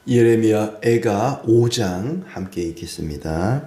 예레미야 애가 5장 함께 읽겠습니다.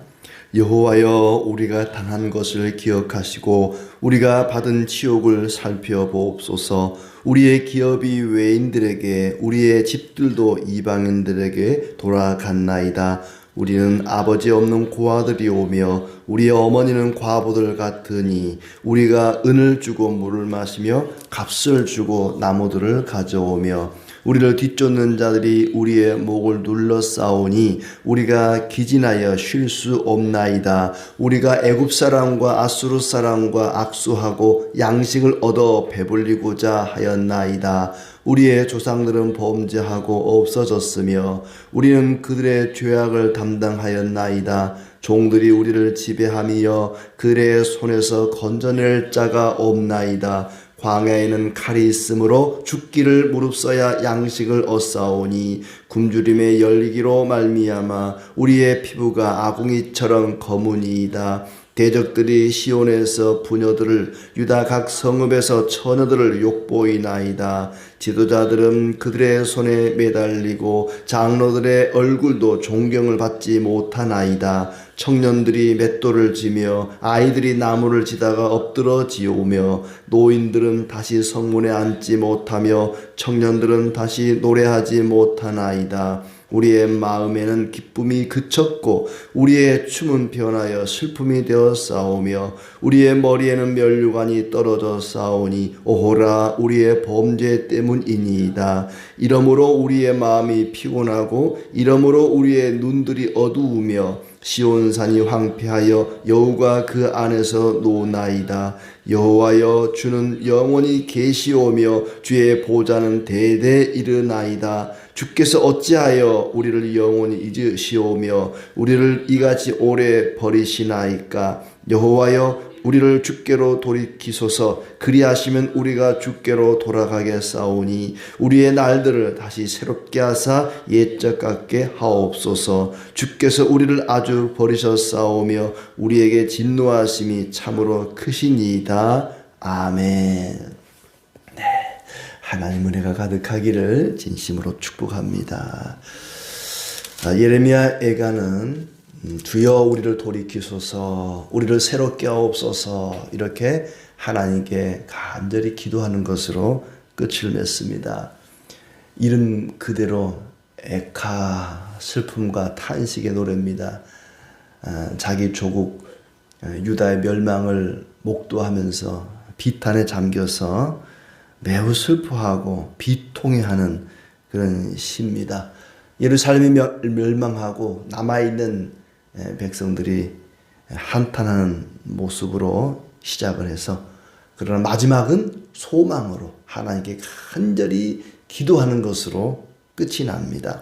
여호와여, 우리가 당한 것을 기억하시고 우리가 받은 치욕을 살펴보옵소서. 우리의 기업이 외인들에게, 우리의 집들도 이방인들에게 돌아갔나이다. 우리는 아버지 없는 고아들이오며 우리의 어머니는 과부들 같으니 우리가 은을 주고 물을 마시며 값을 주고 나무들을 가져오며 우리를 뒤쫓는 자들이 우리의 목을 눌러 싸우니 우리가 기진하여 쉴 수 없나이다. 우리가 애굽 사람과 아수르 사람과 악수하고 양식을 얻어 배불리고자 하였나이다. 우리의 조상들은 범죄하고 없어졌으며 우리는 그들의 죄악을 담당하였나이다. 종들이 우리를 지배하며 그들의 손에서 건져낼 자가 없나이다. 광야에는 칼이 있으므로 죽기를 무릅써야 양식을 얻사오니 굶주림의 열리기로 말미암아 우리의 피부가 아궁이처럼 검으니이다. 대적들이 시온에서 부녀들을, 유다 각 성읍에서 처녀들을 욕보이나이다. 지도자들은 그들의 손에 매달리고 장로들의 얼굴도 존경을 받지 못하나이다. 청년들이 맷돌을 지며 아이들이 나무를 지다가 엎드러 지오며 노인들은 다시 성문에 앉지 못하며 청년들은 다시 노래하지 못하나이다. 우리의 마음에는 기쁨이 그쳤고 우리의 춤은 변하여 슬픔이 되어 싸우며 우리의 머리에는 면류관이 떨어져 싸우니 오호라, 우리의 범죄 때문이니이다. 이러므로 우리의 마음이 피곤하고 이러므로 우리의 눈들이 어두우며 시온산이 황폐하여 여우가 그 안에서 노나이다. 여호와여, 주는 영원히 계시오며 주의 보좌는 대대 이르나이다. 주께서 어찌하여 우리를 영원히 잊으시오며 우리를 이같이 오래 버리시나이까. 여호와여, 우리를 주께로 돌이키소서. 그리하시면 우리가 주께로 돌아가겠사오니 우리의 날들을 다시 새롭게 하사 옛적 같게 하옵소서. 주께서 우리를 아주 버리셨사오며 우리에게 진노하심이 참으로 크시니이다. 아멘. 네, 하나님 은혜가 가득하기를 진심으로 축복합니다. 예레미야 애가는 주여 우리를 돌이키소서, 우리를 새롭게 하옵소서, 이렇게 하나님께 간절히 기도하는 것으로 끝을 맺습니다. 이름 그대로 애카, 슬픔과 탄식의 노래입니다. 자기 조국 유다의 멸망을 목도하면서 비탄에 잠겨서 매우 슬퍼하고 비통해하는 그런 시입니다. 예루살렘이 멸망하고 남아있는 백성들이 한탄하는 모습으로 시작을 해서, 그러나 마지막은 소망으로 하나님께 간절히 기도하는 것으로 끝이 납니다.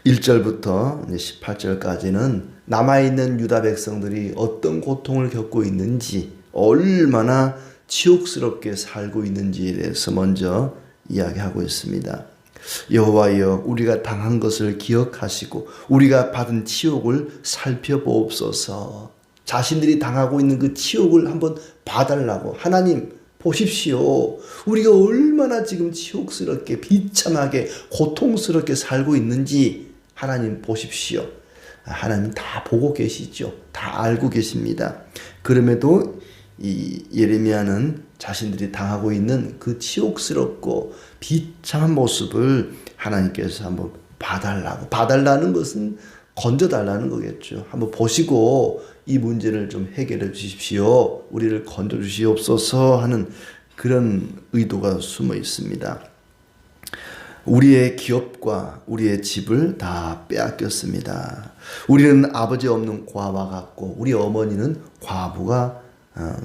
1절부터 18절까지는 남아있는 유다 백성들이 어떤 고통을 겪고 있는지, 얼마나 치욕스럽게 살고 있는지에 대해서 먼저 이야기하고 있습니다. 여호와여, 우리가 당한 것을 기억하시고 우리가 받은 치욕을 살펴보옵소서. 자신들이 당하고 있는 그 치욕을 한번 봐달라고. 하나님 보십시오. 우리가 얼마나 지금 치욕스럽게 비참하게 고통스럽게 살고 있는지 하나님 보십시오. 하나님 다 보고 계시죠. 다 알고 계십니다. 그럼에도 이 예레미야는 자신들이 당하고 있는 그 치욕스럽고 비참한 모습을 하나님께서 한번 봐달라는 것은 건져달라는 거겠죠. 한번 보시고 이 문제를 좀 해결해 주십시오. 우리를 건져 주시옵소서 하는 그런 의도가 숨어 있습니다. 우리의 기업과 우리의 집을 다 빼앗겼습니다. 우리는 아버지 없는 고아와 같고 우리 어머니는 과부가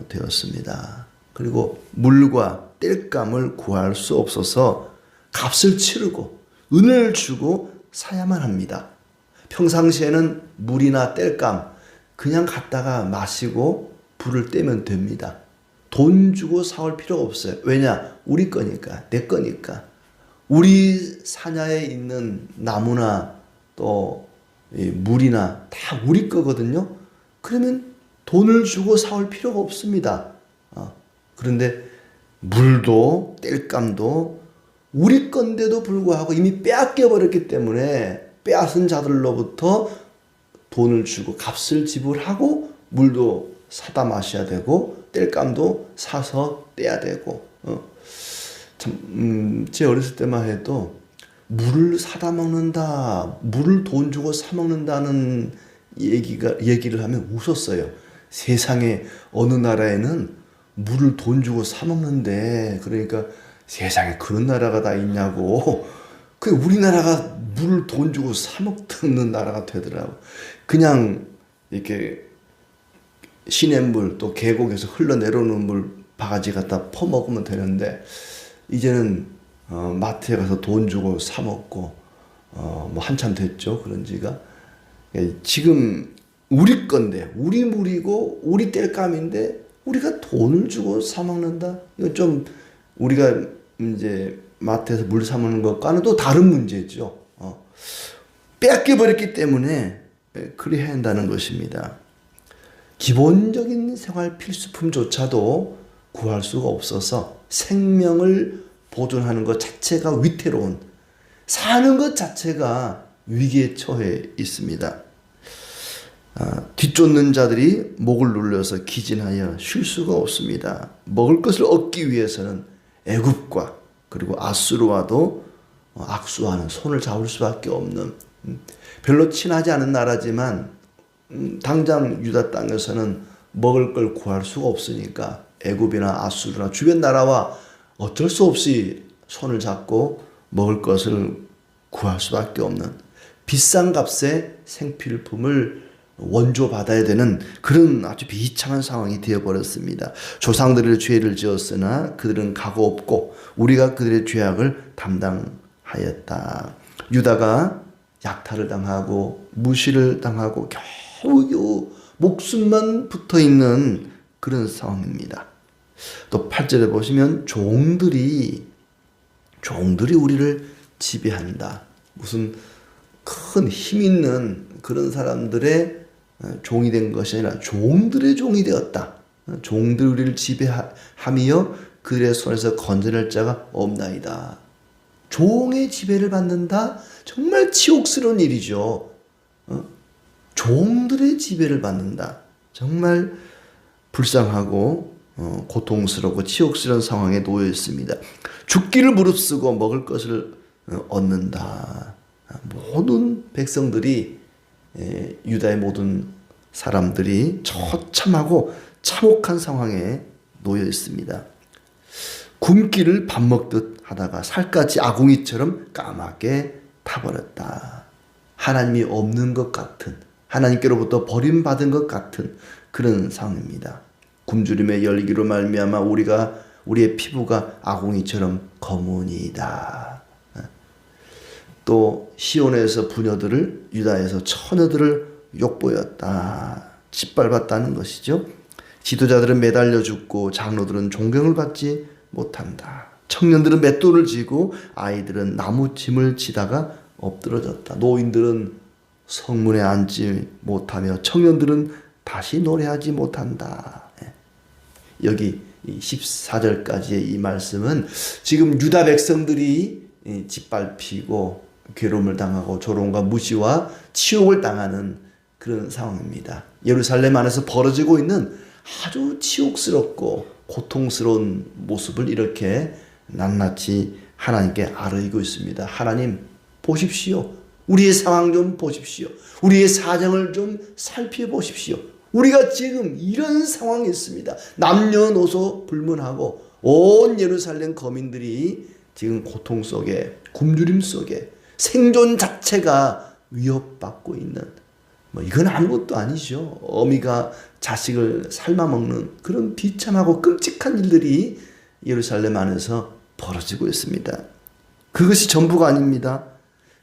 되었습니다. 그리고 물과 땔감을 구할 수 없어서 값을 치르고 은을 주고 사야만 합니다. 평상시에는 물이나 땔감 그냥 갖다가 마시고 불을 떼면 됩니다. 돈 주고 사올 필요가 없어요. 왜냐? 우리 거니까, 내 거니까. 우리 사냐에 있는 나무나 또 물이나 다 우리 거거든요. 그러면 돈을 주고 사올 필요가 없습니다. 그런데 물도 땔감도 우리 건데도 불구하고 이미 빼앗겨 버렸기 때문에 빼앗은 자들로부터 돈을 주고 값을 지불하고 물도 사다 마셔야 되고 땔감도 사서 떼야 되고 제 어렸을 때만 해도 물을 사다 먹는다, 물을 돈 주고 사 먹는다는 얘기를 하면 웃었어요. 세상에 어느 나라에는 물을 돈 주고 사 먹는데, 그러니까 세상에 그런 나라가 다 있냐고. 그 우리나라가 물을 돈 주고 사 먹는 나라가 되더라고. 그냥 이렇게 시냇물 또 계곡에서 흘러내려오는 물 바가지 갖다 퍼먹으면 되는데, 이제는 마트에 가서 돈 주고 사 먹고 뭐 한참 됐죠, 그런 지가. 지금 우리 건데, 우리 물이고 우리 땔감인데 우리가 돈을 주고 사 먹는다. 이거 좀 우리가 이제 마트에서 물 사 먹는 것과는 또 다른 문제죠. 빼앗겨 버렸기 때문에 그래야 한다는 것입니다. 기본적인 생활 필수품조차도 구할 수가 없어서 생명을 보존하는 것 자체가 위태로운, 사는 것 자체가 위기에 처해 있습니다. 뒤쫓는 자들이 목을 눌러서 기진하여 쉴 수가 없습니다. 먹을 것을 얻기 위해서는 애굽과 그리고 아수르와도 악수하는, 손을 잡을 수밖에 없는, 별로 친하지 않은 나라지만 당장 유다 땅에서는 먹을 걸 구할 수가 없으니까 애굽이나 아수르나 주변 나라와 어쩔 수 없이 손을 잡고 먹을 것을 구할 수밖에 없는, 비싼 값의 생필품을 원조받아야 되는 그런 아주 비참한 상황이 되어버렸습니다. 조상들의 죄를 지었으나 그들은 각오 없고 우리가 그들의 죄악을 담당하였다. 유다가 약탈을 당하고 무시를 당하고 겨우 목숨만 붙어있는 그런 상황입니다. 또 8절에 보시면 종들이 우리를 지배한다. 무슨 큰 힘 있는 그런 사람들의 종이 된 것이 아니라 종들의 종이 되었다. 종들이 우리를 지배하며 그들의 손에서 건져낼 자가 없나이다. 종의 지배를 받는다? 정말 치욕스러운 일이죠. 종들의 지배를 받는다. 정말 불쌍하고 고통스럽고 치욕스러운 상황에 놓여 있습니다. 죽기를 무릅쓰고 먹을 것을 얻는다. 모든 백성들이, 유다의 모든 사람들이 처참하고 참혹한 상황에 놓여 있습니다. 굶기를 밥 먹듯 하다가 살갗이 아궁이처럼 까맣게 타버렸다. 하나님이 없는 것 같은, 하나님께로부터 버림받은 것 같은 그런 상황입니다. 굶주림의 열기로 말미암아 우리의 피부가 아궁이처럼 검으니이다. 또 시온에서 부녀들을, 유다에서 처녀들을 욕보였다. 짓밟았다는 것이죠. 지도자들은 매달려 죽고 장로들은 존경을 받지 못한다. 청년들은 맷돌을 쥐고 아이들은 나무 짐을 지다가 엎드러졌다. 노인들은 성문에 앉지 못하며 청년들은 다시 노래하지 못한다. 여기 14절까지의 이 말씀은 지금 유다 백성들이 짓밟히고 괴로움을 당하고 조롱과 무시와 치욕을 당하는 그런 상황입니다. 예루살렘 안에서 벌어지고 있는 아주 치욕스럽고 고통스러운 모습을 이렇게 낱낱이 하나님께 아뢰고 있습니다. 하나님 보십시오. 우리의 상황 좀 보십시오. 우리의 사정을 좀 살펴보십시오. 우리가 지금 이런 상황이 있습니다. 남녀노소 불문하고 온 예루살렘 거민들이 지금 고통 속에, 굶주림 속에 생존 자체가 위협받고 있는, 이건 아무것도 아니죠. 어미가 자식을 삶아먹는 그런 비참하고 끔찍한 일들이 예루살렘 안에서 벌어지고 있습니다. 그것이 전부가 아닙니다.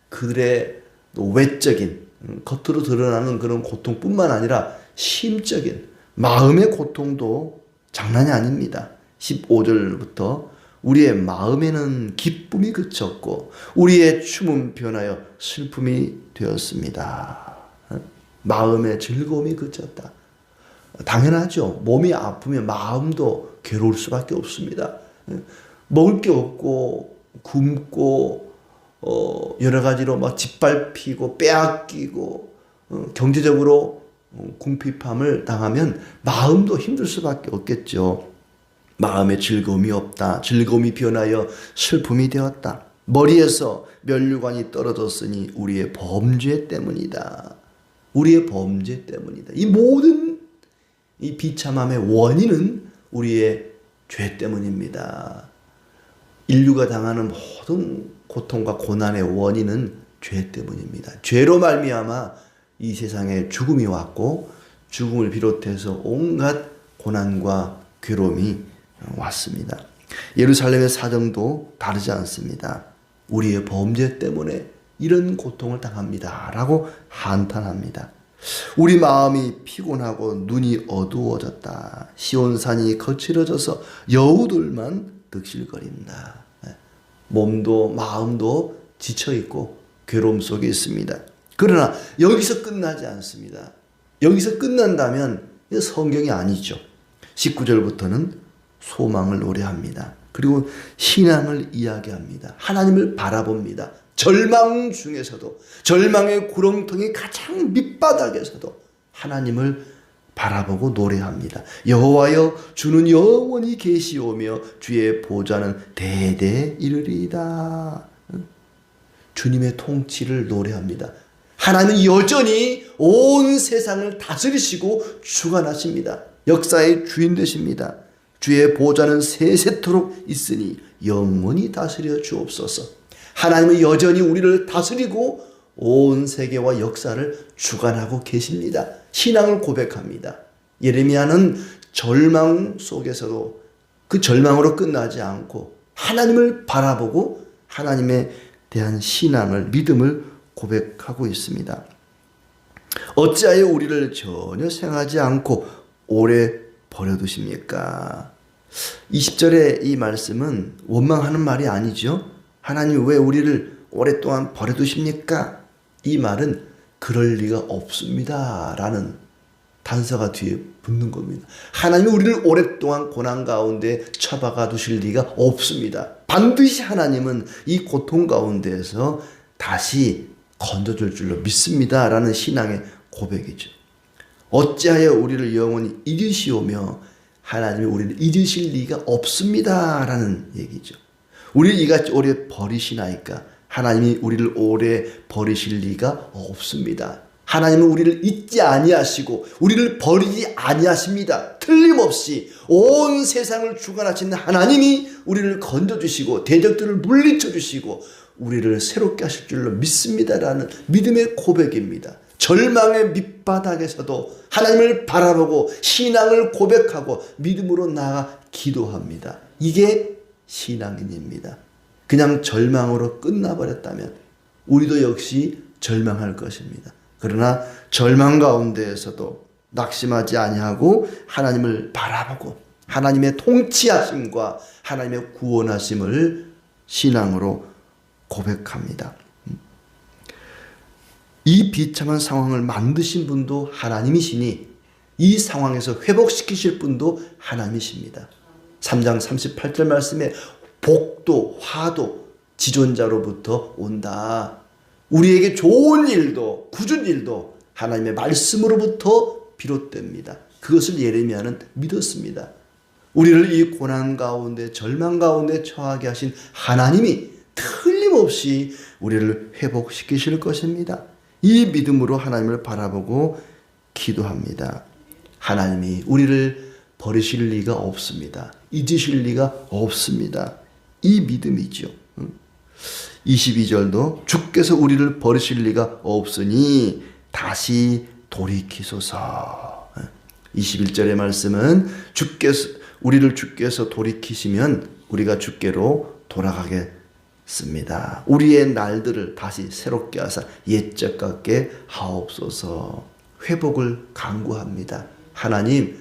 그들의 외적인, 겉으로 드러나는 그런 고통뿐만 아니라 심적인 마음의 고통도 장난이 아닙니다. 15절부터 우리의 마음에는 기쁨이 그쳤고 우리의 춤은 변하여 슬픔이 되었습니다. 마음의 즐거움이 그쳤다. 당연하죠. 몸이 아프면 마음도 괴로울 수밖에 없습니다. 먹을 게 없고 굶고 여러 가지로 막 짓밟히고 빼앗기고 경제적으로 궁핍함을 당하면 마음도 힘들 수밖에 없겠죠. 마음에 즐거움이 없다. 즐거움이 변하여 슬픔이 되었다. 머리에서 면류관이 떨어졌으니 우리의 범죄 때문이다. 우리의 범죄 때문이다. 이 모든 이 비참함의 원인은 우리의 죄 때문입니다. 인류가 당하는 모든 고통과 고난의 원인은 죄 때문입니다. 죄로 말미암아 이 세상에 죽음이 왔고 죽음을 비롯해서 온갖 고난과 괴로움이 왔습니다. 예루살렘의 사정도 다르지 않습니다. 우리의 범죄 때문에 이런 고통을 당합니다. 라고 한탄합니다. 우리 마음이 피곤하고 눈이 어두워졌다. 시온산이 거칠어져서 여우들만 득실거린다. 몸도 마음도 지쳐있고 괴로움 속에 있습니다. 그러나 여기서 끝나지 않습니다. 여기서 끝난다면 성경이 아니죠. 19절부터는 소망을 노래합니다. 그리고 신앙을 이야기합니다. 하나님을 바라봅니다. 절망 중에서도, 절망의 구렁텅이 가장 밑바닥에서도 하나님을 바라보고 노래합니다. 여호와여 주는 영원히 계시오며 주의 보좌는 대대 이르리이다. 주님의 통치를 노래합니다. 하나님은 여전히 온 세상을 다스리시고 주관하십니다. 역사의 주인 되십니다. 주의 보좌는 세세토록 있으니 영원히 다스려 주옵소서. 하나님은 여전히 우리를 다스리고 온 세계와 역사를 주관하고 계십니다. 신앙을 고백합니다. 예레미야는 절망 속에서도 그 절망으로 끝나지 않고 하나님을 바라보고 하나님에 대한 신앙을, 믿음을 고백하고 있습니다. 어찌하여 우리를 전혀 생각하지 않고 오래 버려두십니까? 20절의 이 말씀은 원망하는 말이 아니죠. 하나님 왜 우리를 오랫동안 버려두십니까? 이 말은 그럴 리가 없습니다. 라는 단서가 뒤에 붙는 겁니다. 하나님이 우리를 오랫동안 고난 가운데 처박아 두실 리가 없습니다. 반드시 하나님은 이 고통 가운데에서 다시 건져줄 줄로 믿습니다. 라는 신앙의 고백이죠. 어찌하여 우리를 영원히 잊으시오며 하나님이 우리를 잊으실 리가 없습니다. 라는 얘기죠. 우리를 이같이 오래 버리시나이까? 하나님이 우리를 오래 버리실 리가 없습니다. 하나님은 우리를 잊지 아니하시고 우리를 버리지 아니하십니다. 틀림없이 온 세상을 주관하시는 하나님이 우리를 건져주시고 대적들을 물리쳐주시고 우리를 새롭게 하실 줄로 믿습니다라는 믿음의 고백입니다. 절망의 밑바닥에서도 하나님을 바라보고 신앙을 고백하고 믿음으로 나아가 기도합니다. 이게 신앙인입니다. 그냥 절망으로 끝나버렸다면 우리도 역시 절망할 것입니다. 그러나 절망 가운데에서도 낙심하지 아니하고 하나님을 바라보고 하나님의 통치하심과 하나님의 구원하심을 신앙으로 고백합니다. 이 비참한 상황을 만드신 분도 하나님이시니 이 상황에서 회복시키실 분도 하나님이십니다. 3장 38절 말씀에 복도 화도 지존자로부터 온다. 우리에게 좋은 일도 굳은 일도 하나님의 말씀으로부터 비롯됩니다. 그것을 예레미야는 믿었습니다. 우리를 이 고난 가운데 절망 가운데 처하게 하신 하나님이 틀림없이 우리를 회복시키실 것입니다. 이 믿음으로 하나님을 바라보고 기도합니다. 하나님이 우리를 버리실 리가 없습니다. 잊으실 리가 없습니다. 이 믿음이죠. 22절도 주께서 우리를 버리실 리가 없으니 다시 돌이키소서. 21절의 말씀은 우리를 주께서 돌이키시면 우리가 주께로 돌아가겠습니다. 우리의 날들을 다시 새롭게 하사 옛적 같게 하옵소서. 회복을 간구합니다. 하나님이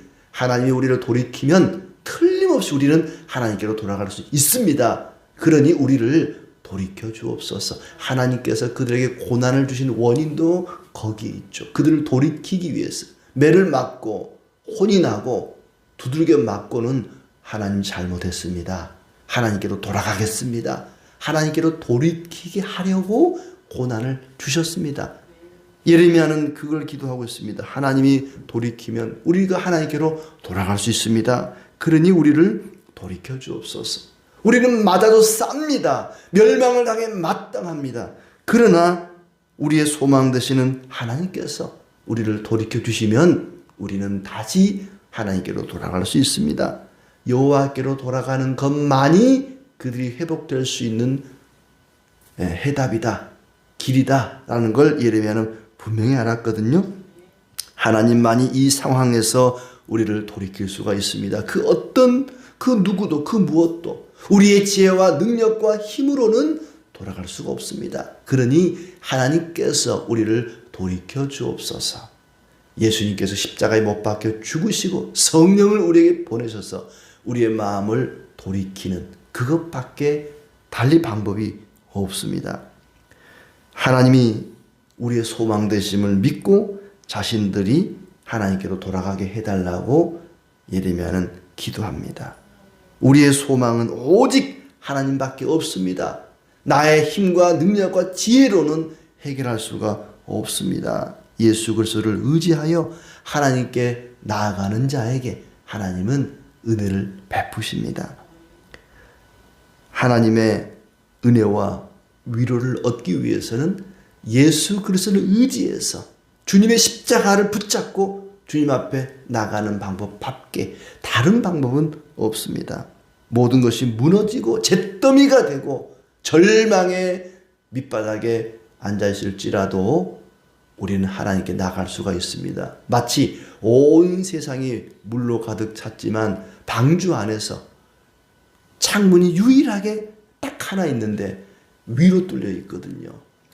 우리를 돌이키면 틀림없이 우리는 하나님께로 돌아갈 수 있습니다. 그러니 우리를 돌이켜 주옵소서. 하나님께서 그들에게 고난을 주신 원인도 거기에 있죠. 그들을 돌이키기 위해서 매를 맞고 혼이 나고 두들겨 맞고는 하나님 잘못했습니다. 하나님께로 돌아가겠습니다. 하나님께로 돌이키게 하려고 고난을 주셨습니다. 예레미야는 그걸 기도하고 있습니다. 하나님이 돌이키면 우리가 하나님께로 돌아갈 수 있습니다. 그러니 우리를 돌이켜 주옵소서. 우리는 맞아도 쌉니다. 멸망을 당해 마땅합니다. 그러나 우리의 소망 되시는 하나님께서 우리를 돌이켜 주시면 우리는 다시 하나님께로 돌아갈 수 있습니다. 여호와께로 돌아가는 것만이 그들이 회복될 수 있는 해답이다, 길이다 라는 걸 예레미야는 분명히 알았거든요. 하나님만이 이 상황에서 우리를 돌이킬 수가 있습니다. 그 어떤 그 누구도 그 무엇도 우리의 지혜와 능력과 힘으로는 돌아갈 수가 없습니다. 그러니 하나님께서 우리를 돌이켜 주옵소서. 예수님께서 십자가에 못 박혀 죽으시고 성령을 우리에게 보내셔서 우리의 마음을 돌이키는 그것밖에 달리 방법이 없습니다. 하나님이 우리의 소망 되심을 믿고 자신들이 하나님께로 돌아가게 해달라고 예레미야는 기도합니다. 우리의 소망은 오직 하나님밖에 없습니다. 나의 힘과 능력과 지혜로는 해결할 수가 없습니다. 예수 그리스도를 의지하여 하나님께 나아가는 자에게 하나님은 은혜를 베푸십니다. 하나님의 은혜와 위로를 얻기 위해서는 예수 그리스도를 의지해서 주님의 십자가를 붙잡고 주님 앞에 나가는 방법밖에 다른 방법은 없습니다. 모든 것이 무너지고 잿더미가 되고 절망의 밑바닥에 앉아있을지라도 우리는 하나님께 나갈 수가 있습니다. 마치 온 세상이 물로 가득 찼지만 방주 안에서 창문이 유일하게 딱 하나 있는데 위로 뚫려 있거든요.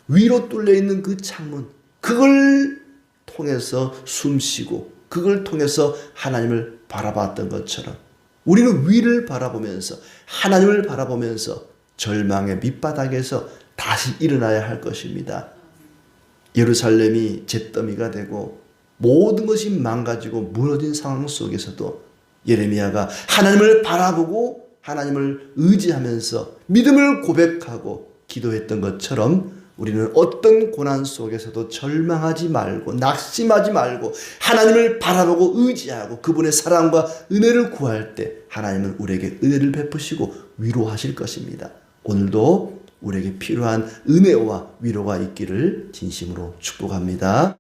위로 뚫려 있는 그 창문, 그걸 통해서 숨쉬고 그걸 통해서 하나님을 바라봤던 것처럼 우리는 위를 바라보면서 하나님을 바라보면서 절망의 밑바닥에서 다시 일어나야 할 것입니다. 예루살렘이 잿더미가 되고 모든 것이 망가지고 무너진 상황 속에서도 예레미야가 하나님을 바라보고 하나님을 의지하면서 믿음을 고백하고 기도했던 것처럼 우리는 어떤 고난 속에서도 절망하지 말고 낙심하지 말고 하나님을 바라보고 의지하고 그분의 사랑과 은혜를 구할 때 하나님은 우리에게 은혜를 베푸시고 위로하실 것입니다. 오늘도 우리에게 필요한 은혜와 위로가 있기를 진심으로 축복합니다.